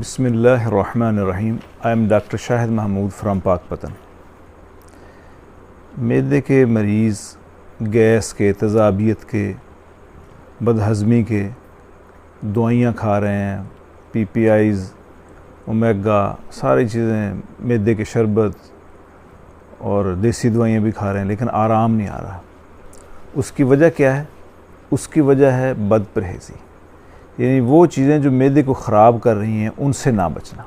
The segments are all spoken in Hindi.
बिस्मिल्लाहिर्रहमानिर्रहीम। I am doctor Shahid Mahmood from Pakpattan. मैदे के मरीज़ गैस के, तेज़ाबियत के, बदहज़मी के दवाइयाँ खा रहे हैं, PPIs, ओमेगा, सारी चीज़ें, मैदे के शरबत और देसी दवाइयाँ भी खा रहे हैं, लेकिन आराम नहीं आ रहा। उसकी वजह क्या है? उसकी वजह है बद परहेज़ी, यानी वो चीज़ें जो मैदे को ख़राब कर रही हैं उनसे ना बचना।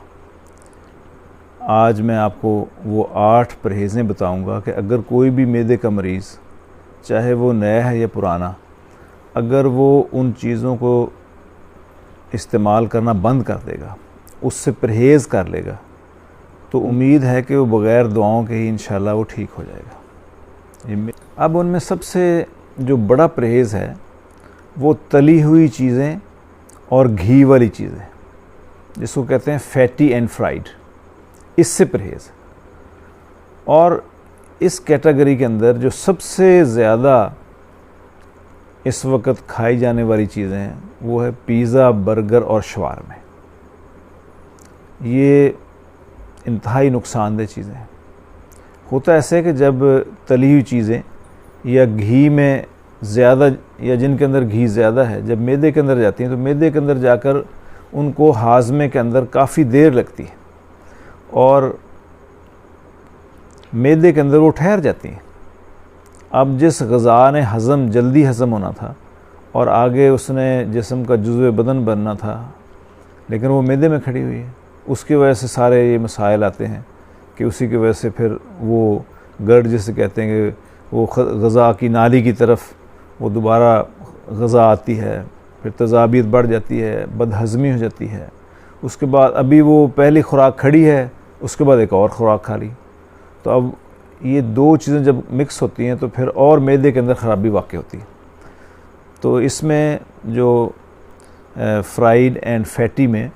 आज मैं आपको वो 8 परहेज़ें बताऊंगा कि अगर कोई भी मैदे का मरीज़, चाहे वो नया है या पुराना, अगर वो उन चीज़ों को इस्तेमाल करना बंद कर देगा, उससे परहेज़ कर लेगा, तो उम्मीद है कि वो बग़ैर दुआओं के ही इंशाल्लाह वो ठीक हो जाएगा। अब उनमें सबसे जो बड़ा परहेज़ है वो तली हुई चीज़ें और घी वाली चीज़ें, जिसको कहते हैं फैटी एंड फ्राइड, इससे परहेज़। और इस कैटेगरी के अंदर जो सबसे ज़्यादा इस वक्त खाई जाने वाली चीज़ें हैं वो है पिज़्ज़ा, बर्गर और शवारमे। ये इंतहाई नुकसानदेह चीज़ें हैं। होता ऐसे है कि जब तली हुई चीज़ें या घी में ज़्यादा, या जिनके अंदर घी ज़्यादा है, जब मैदे के अंदर जाती हैं तो मैदे के अंदर जाकर उनको हाज़मे के अंदर काफ़ी देर लगती है और मैदे के अंदर वो ठहर जाती हैं। अब जिस ग़ज़ा ने जल्दी हज़म होना था और आगे उसने जिस्म का जुज़्व बदन बनना था, लेकिन वो मैदे में खड़ी हुई है, उसकी वजह से सारे ये मसाइल आते हैं कि उसी की वजह से फिर वो गर्ड जिसे कहते हैं कि वो ग़ज़ा की नाली की तरफ वो दोबारा ग़ज़ा आती है, फिर तेज़ाबियत बढ़ जाती है, बदहज़मी हो जाती है। उसके बाद अभी वो पहली खुराक खड़ी है, उसके बाद एक और ख़ुराक खा ली, तो अब ये दो चीज़ें जब मिक्स होती हैं तो फिर और मैदे के अंदर ख़राबी वाक़ई होती है। तो इसमें जो फ्राइड एंड फैटी में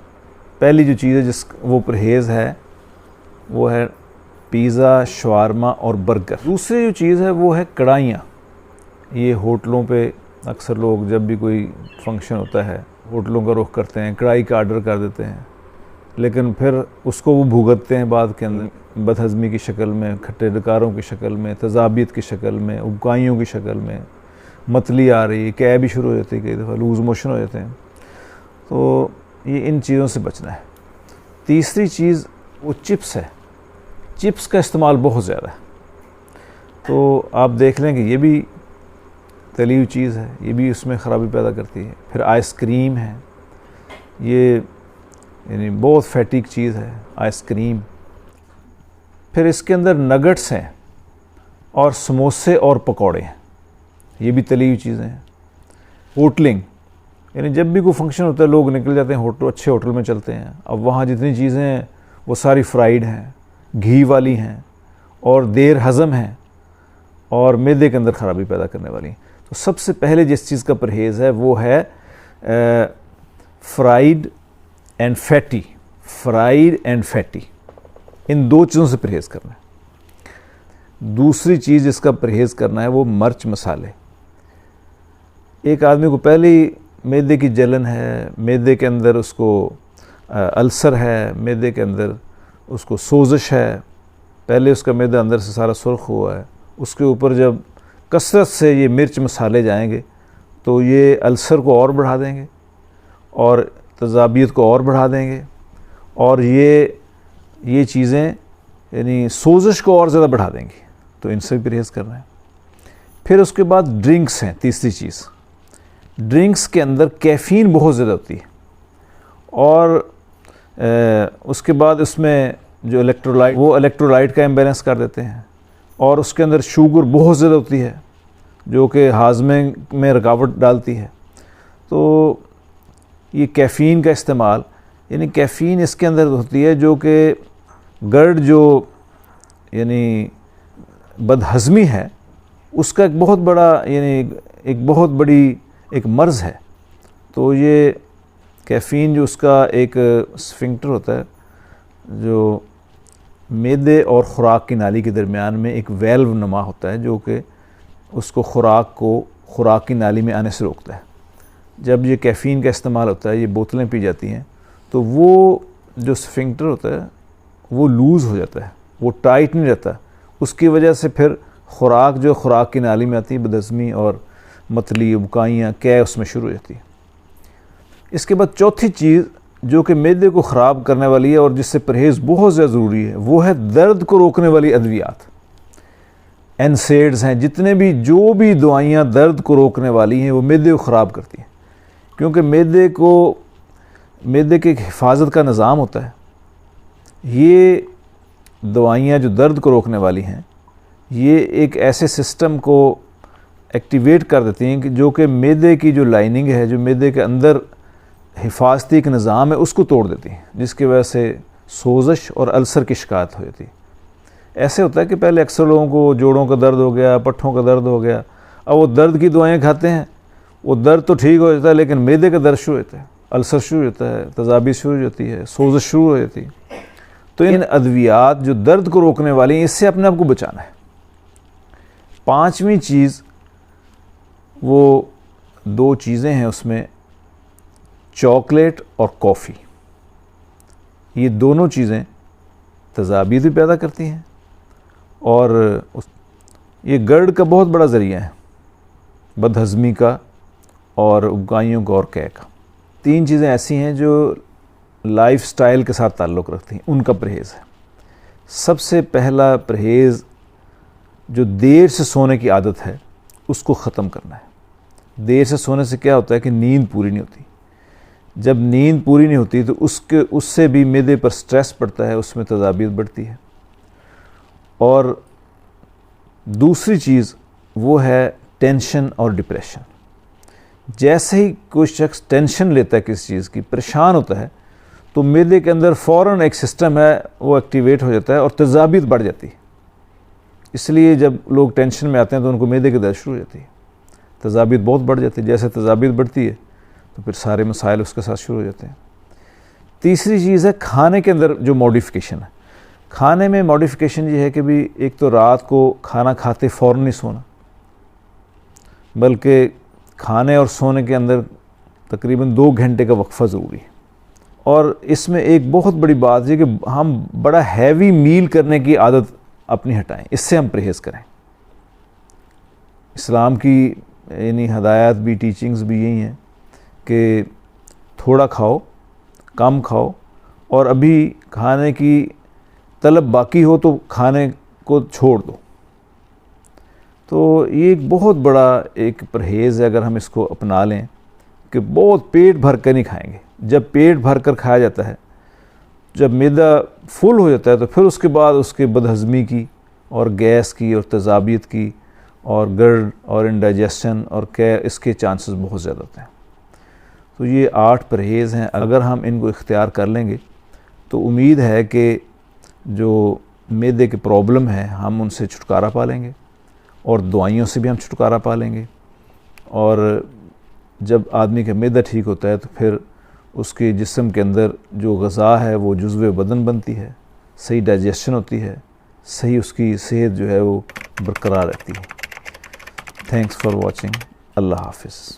पहली जो चीज़ है जिस वो परहेज़ है वो है पिज़्ज़ा, शवारमा और बर्गर। दूसरी जो चीज़ है वो है कढ़ाइयाँ। ये होटलों पे अक्सर लोग जब भी कोई फंक्शन होता है होटलों का रुख करते हैं, कढ़ाई का आर्डर कर देते हैं, लेकिन फिर उसको वो भुगतते हैं बाद के अंदर बदहज़मी की शक्ल में, खट्टे डकारों की शक्ल में, तेज़ाबियत की शक्ल में, उबकाइयों की शक्ल में, मतली आ रही, कैब भी शुरू हो जाती है, कई दफ़ा लूज़ मोशन हो जाते हैं। तो ये इन चीज़ों से बचना है। तीसरी चीज़ वो चिप्स है। चिप्स का इस्तेमाल बहुत ज़्यादा है, तो आप देख लें कि ये भी तली हुई चीज़ है, ये भी उसमें ख़राबी पैदा करती है। फिर आइसक्रीम है, ये यानी बहुत फैटी चीज़ है आइसक्रीम। फिर इसके अंदर नगट्स हैं और समोसे और पकौड़े हैं, ये भी तली हुई चीज़ें हैं। होटलिंग, यानी जब भी कोई फंक्शन होता है लोग निकल जाते हैं होटल, अच्छे होटल में चलते हैं। अब वहाँ जितनी चीज़ें हैं वो सारी फ्राइड हैं, घी वाली हैं और देर हज़म हैं और मैदे के अंदर ख़राबी पैदा करने वाली। तो सबसे पहले जिस चीज़ का परहेज़ है वो है fried and fatty. Fried and fatty, इन दो चीज़ों से परहेज़ करना है। दूसरी चीज़ जिसका परहेज़ करना है वो मिर्च मसाले। एक आदमी को पहले ही मैदे की जलन है, मैदे के अंदर उसको अल्सर है, मैदे के अंदर उसको सोजिश है, पहले उसका मैदा अंदर से सारा सुर्ख हुआ है, उसके ऊपर जब कसरत से ये मिर्च मसाले जाएंगे तो ये अल्सर को और बढ़ा देंगे और तेज़ाबियत को और बढ़ा देंगे और ये चीज़ें यानी सोजिश को और ज़्यादा बढ़ा देंगी। तो इनसे भी परहेज़ करना है। फिर उसके बाद ड्रिंक्स हैं, तीसरी चीज़। ड्रिंक्स के अंदर कैफ़ीन बहुत ज़्यादा होती है और उसके बाद उसमें जो इलेक्ट्रोलाइट का इम्बैलेंस कर देते हैं और उसके अंदर शुगर बहुत ज़्यादा होती है जो कि हाज़मे में रुकावट डालती है। तो ये कैफ़ीन का इस्तेमाल, यानी कैफ़ीन इसके अंदर होती है जो कि गर्ड जो यानी बदहज़मी है उसका एक बहुत बड़ा, यानी एक बहुत बड़ी एक मर्ज़ है। तो ये कैफ़ीन जो उसका एक स्फिंक्टर होता है जो मैदे और ख़ुराक की नाली के दरमियान में एक वेल्व नुमा होता है जो कि उसको ख़ुराक की नाली में आने से रोकता है। जब ये कैफ़ीन का इस्तेमाल होता है, ये बोतलें पी जाती हैं, तो वो जो स्फिंक्टर होता है वो लूज़ हो जाता है, वो टाइट नहीं रहता। उसकी वजह से फिर खुराक की नाली में आती है, बदहज़मी और मतली, उबकाइयाँ, कै उसमें शुरू हो जाती है। इसके बाद चौथी चीज़ जो कि मैदे को ख़राब करने वाली है और जिससे परहेज़ बहुत ज़्यादा ज़रूरी है, वो है दर्द को रोकने वाली अद्वियात। एनसेड्स हैं, जितने भी जो भी दवाइयाँ दर्द को रोकने वाली हैं वो मैदे को ख़राब करती हैं, क्योंकि मैदे के एक हिफाजत का निज़ाम होता है। ये दवाइयाँ जो दर्द को रोकने वाली हैं, ये एक ऐसे सिस्टम को एक्टिवेट कर देती हैं कि जो कि मैदे की जो लाइनिंग है, जो मैदे के अंदर हिफाजती एक निज़ाम है, उसको तोड़ देती हैं, जिसकी वजह से सोज़श और अल्सर की शिकायत हो जाती है। ऐसे होता है कि पहले अक्सर लोगों को जोड़ों का दर्द हो गया, पट्ठों का दर्द हो गया, अब वो दर्द की दवाएं खाते हैं, वो दर्द तो ठीक हो जाता है, लेकिन मैदे का दर्द शुरू होता है, अल्सर शुरू होता है, तजाबी शुरू हो जाती है, सोज़श शुरू हो जाती है। तो इन अद्वियात जो दर्द को रोकने वाली हैं, इससे अपने आप को बचाना है। पांचवी चीज़, वो दो चीज़ें हैं उसमें, चॉकलेट और कॉफ़ी। ये दोनों चीज़ें तजाबीत भी पैदा करती हैं और ये गर्द का बहुत बड़ा ज़रिया है, बदहज़मी का और उबकाइयों का और कै का। तीन चीज़ें ऐसी हैं जो लाइफ स्टाइल के साथ ताल्लुक़ रखती हैं, उनका परहेज़ है। सबसे पहला परहेज़ जो देर से सोने की आदत है, उसको ख़त्म करना है। देर से सोने से क्या होता है कि नींद पूरी नहीं होती। जब नींद पूरी नहीं होती तो उससे भी मैदे पर स्ट्रेस पड़ता है, उसमें तजाबीत बढ़ती है। और दूसरी चीज़ वो है टेंशन और डिप्रेशन। जैसे ही कोई शख्स टेंशन लेता है किसी चीज़ की, परेशान होता है, तो मैदे के अंदर फ़ौरन एक सिस्टम है वो एक्टिवेट हो जाता है और तजाबीत बढ़ जाती है। इसलिए जब लोग टेंशन में आते हैं तो उनको मैदे की दर्द शुरू हो जाती है, तजाबीत बहुत बढ़ जाती है। जैसे तजाबीत बढ़ती है तो फिर सारे मसाइल उसके साथ शुरू हो जाते हैं। तीसरी चीज़ है खाने के अंदर जो मॉडिफिकेशन है। खाने में मॉडिफिकेशन ये है कि भी एक तो रात को खाना खाते फ़ौरन नहीं सोना, बल्कि खाने और सोने के अंदर तकरीबन 2 घंटे का वक्फ़ा ज़रूरी है। और इसमें एक बहुत बड़ी बात है कि हम बड़ा हैवी मील करने की आदत अपनी हटाएं, इससे हम परहेज़ करें। इस्लाम की यानी हदायत भी, टीचिंग्स भी यही हैं कि थोड़ा खाओ, कम खाओ, और अभी खाने की तलब बाकी हो तो खाने को छोड़ दो। तो ये एक बहुत बड़ा एक परहेज़ है, अगर हम इसको अपना लें कि बहुत पेट भर कर नहीं खाएंगे। जब पेट भर कर खाया जाता है, जब मैदा फुल हो जाता है, तो फिर उसके बाद उसके बदहज़मी की और गैस की और तजाबीत की और गर्ड और इंडाइजेशन और इसके चांसेस बहुत ज़्यादा होते हैं। तो ये 8 परहेज़ हैं, अगर हम इनको इख्तियार कर लेंगे तो उम्मीद है कि जो मैदे के प्रॉब्लम है हम उनसे छुटकारा पा लेंगे और दवाइयों से भी हम छुटकारा पा लेंगे। और जब आदमी का मैदा ठीक होता है तो फिर उसके जिस्म के अंदर जो ग़िज़ा है वो जुज़्व बदन बनती है, सही डाइजेशन होती है, सही उसकी सेहत जो है वो बरकरार रहती है। Thanks for watching. अल्लाह हाफ़िज़।